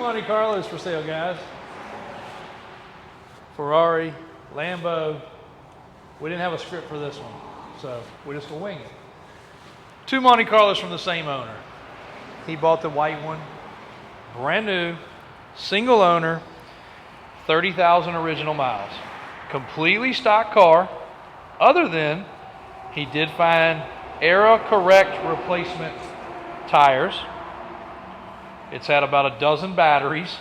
Monte Carlos for sale, guys. Ferrari, Lambo. We didn't have a script for this one, so we're just gonna wing it. 2 Monte Carlos from the same owner. He bought the white one, brand new, single owner, 30,000 original miles. Completely stock car, other than he did find era correct replacement tires. It's had about a dozen batteries.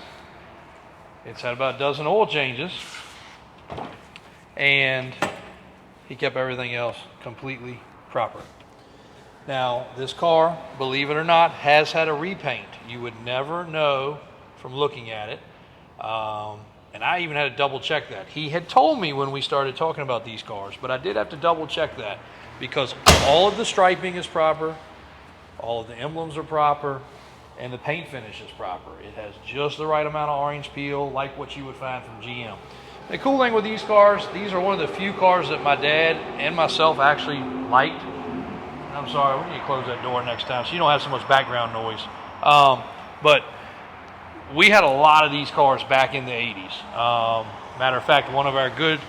It's had about a dozen oil changes. And he kept everything else completely proper. Now, this car, believe it or not, has had a repaint. You would never know from looking at it. And I even had to double check that. He had told me when we started talking about these cars, but I did have to double check that because all of the striping is proper, all of the emblems are proper, and the paint finish is proper. It has just the right amount of orange peel, like what you would find from GM. The cool thing with these cars, these are one of the few cars that my dad and myself actually liked. I'm sorry, we need to close that door next time so you don't have so much background noise. But we had a lot of these cars back in the 80s. Matter of fact, one of our good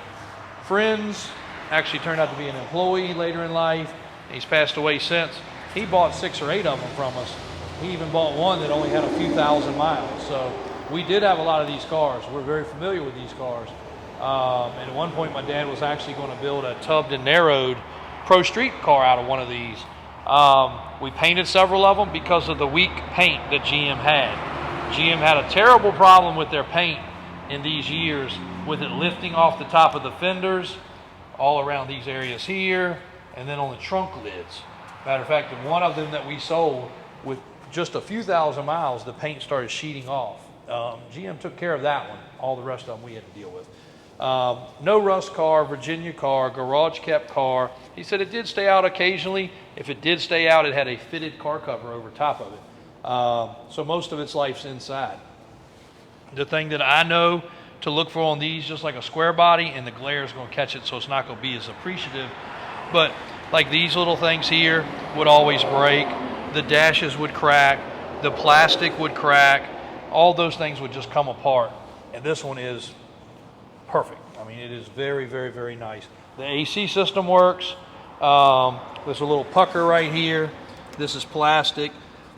friends actually turned out to be an employee later in life. He's passed away since. He bought 6 or 8 of them from us. He even bought one that only had a few thousand miles. So we did have a lot of these cars. We're very familiar with these cars. And at one point, my dad was actually going to build a tubbed and narrowed Pro Street car out of one of these. We painted several of them because of the weak paint that GM had. GM had a terrible problem with their paint in these years, with it lifting off the top of the fenders, all around these areas here, and then on the trunk lids. Matter of fact, in one of them that we sold, with just a few thousand miles, the paint started sheeting off. GM took care of that one. All the rest of them we had to deal with. No rust car, Virginia car, garage kept car. He said it did stay out occasionally. If it did stay out, it had a fitted car cover over top of it. So most of its life's inside. The thing that I know to look for on these, just like a square body, and the glare is going to catch it, so it's not going to be as appreciative. But like these little things here would always break. The dashes would crack. The plastic would crack. All those things would just come apart. And this one is perfect. I mean, it is very, very, very nice. The AC system works. There's a little pucker right here. This is plastic.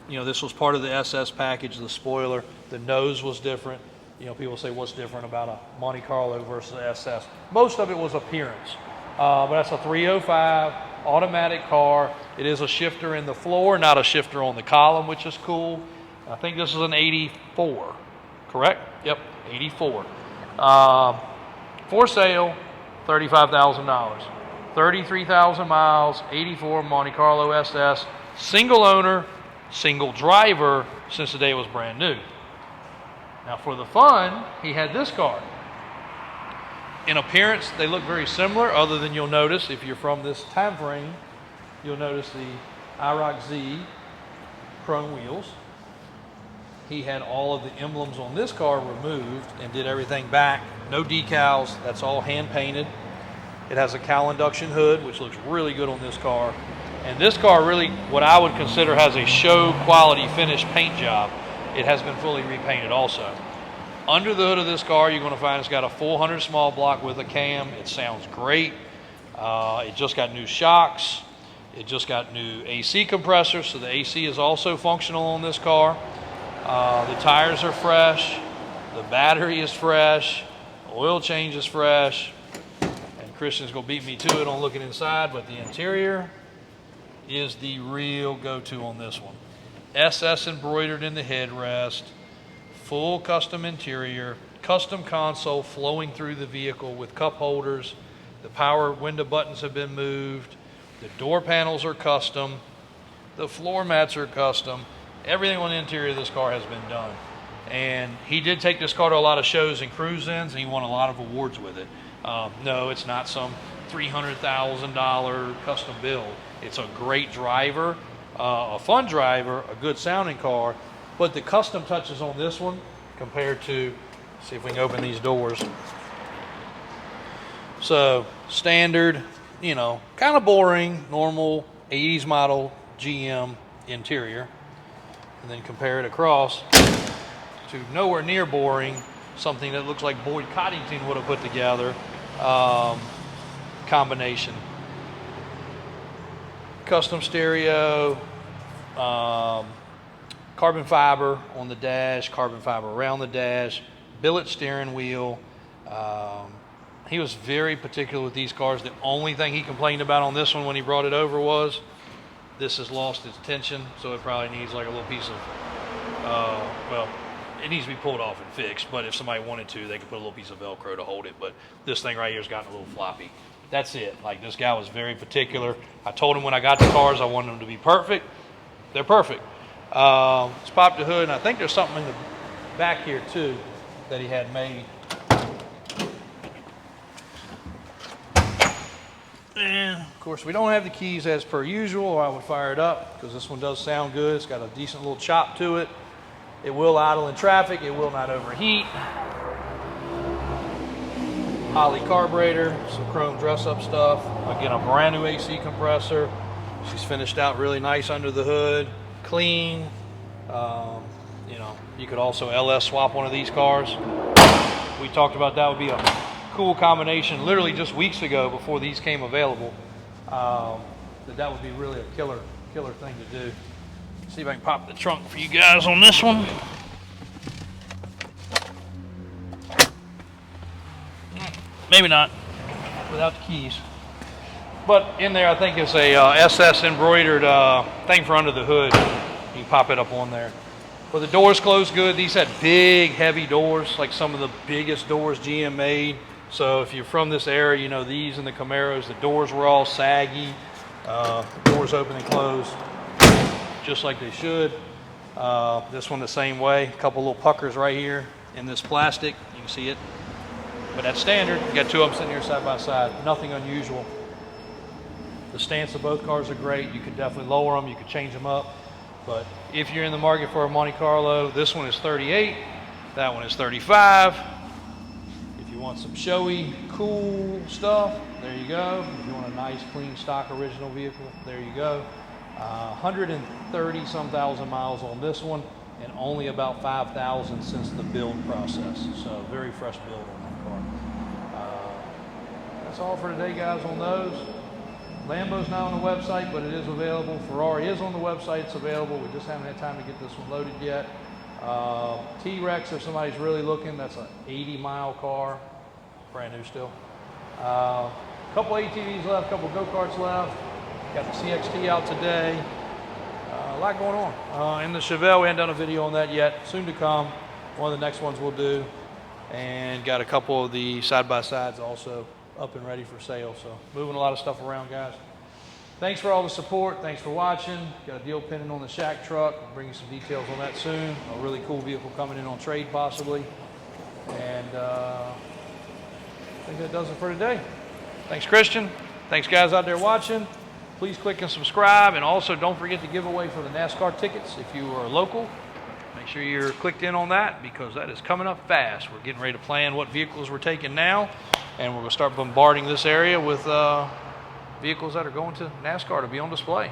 You know, this was part of the SS package, the spoiler. The nose was different. You know, people say, what's different about a Monte Carlo versus an SS? Most of it was appearance. But that's a 305 automatic car. It is a shifter in the floor, not a shifter on the column, which is cool. I think this is an 84, correct? Yep, 84. For sale, $35,000. 33,000 miles, 84 Monte Carlo SS, single owner, single driver since the day it was brand new. Now for the fun, he had this car. In appearance, they look very similar, other than you'll notice, if you're from this time frame, you'll notice the IROC Z chrome wheels. He had all of the emblems on this car removed and did everything back. No decals, that's all hand painted. It has a cowl induction hood, which looks really good on this car. And this car really, what I would consider, has a show quality finish paint job. It has been fully repainted also. Under the hood of this car, you're going to find it's got a 400 small block with a cam. It sounds great. It just got new shocks. It just got new AC compressors, so the AC is also functional on this car. The tires are fresh. The battery is fresh. The oil change is fresh. And Christian's going to beat me to it on looking inside, but the interior is the real go-to on this one. SS embroidered in the headrest. Full custom interior, custom console flowing through the vehicle with cup holders. The power window buttons have been moved. The door panels are custom. The floor mats are custom. Everything on the interior of this car has been done. And he did take this car to a lot of shows and cruise-ins, and he won a lot of awards with it. No, it's not some $300,000 custom build. It's a great driver, a fun driver, a good sounding car. But the custom touches on this one compared to, see if we can open these doors. So standard, you know, kind of boring, normal 80s model GM interior. And then compare it across to nowhere near boring, something that looks like Boyd Coddington would have put together. Combination. Custom stereo, carbon fiber on the dash, carbon fiber around the dash, billet steering wheel. He was very particular with these cars. The only thing he complained about on this one when he brought it over was this has lost its tension, so it probably needs like a little piece of, well, it needs to be pulled off and fixed, but if somebody wanted to, they could put a little piece of Velcro to hold it. But this thing right here has gotten a little floppy. That's it. Like, this guy was very particular. I told him when I got the cars, I wanted them to be perfect. They're perfect. Let's pop the hood, and I think there's something in the back here too that he had made. And of course, we don't have the keys as per usual, or I would fire it up, because this one does sound good. It's got a decent little chop to it. It will idle in traffic. It will not overheat. Holley carburetor, some chrome dress-up stuff. Again, a brand new AC compressor. She's finished out really nice under the hood, clean. You know, you could also LS swap one of these cars. We talked about that would be a cool combination literally just weeks ago before these came available. That would be really a killer thing to do. See if I can pop the trunk for you guys on this one. Maybe not without the keys. But in there I think it's a SS embroidered thing for under the hood. You can pop it up on there. But the doors close good. These had big heavy doors, like some of the biggest doors GM made. So if you're from this area, you know these and the Camaros, the doors were all saggy. Doors open and close just like they should. This one the same way. A couple little puckers right here in this plastic. You can see it. But that's standard. You got two of them sitting here side by side. Nothing unusual. The stance of both cars are great. You could definitely lower them. You could change them up. But if you're in the market for a Monte Carlo, this one is 38. That one is 35. If you want some showy, cool stuff, there you go. If you want a nice, clean, stock, original vehicle, there you go. 130 some thousand miles on this one, and only about 5,000 since the build process. So very fresh build on that car. That's all for today, guys, on those. Lambo's not on the website, but it is available. Ferrari is on the website. It's available. We just haven't had time to get this one loaded yet. T-Rex, if somebody's really looking, that's an 80-mile car. Brand new still. Couple ATVs left, couple go-karts left. Got the CXT out today. A lot going on. And the Chevelle, we haven't done a video on that yet. Soon to come. One of the next ones we'll do. And got a couple of the side-by-sides also up and ready for sale. So moving a lot of stuff around, guys. Thanks for all the support. Thanks for watching. Got a deal pending on the Shack truck. I'll bring you some details on that soon. A really cool vehicle coming in on trade possibly. And I think that does it for today. Thanks, Christian. Thanks, guys out there watching. Please click and subscribe. And also don't forget to give away for the NASCAR tickets if you are local. Make sure you're clicked in on that because that is coming up fast. We're getting ready to plan what vehicles we're taking now. And we're going to start bombarding this area with vehicles that are going to NASCAR to be on display.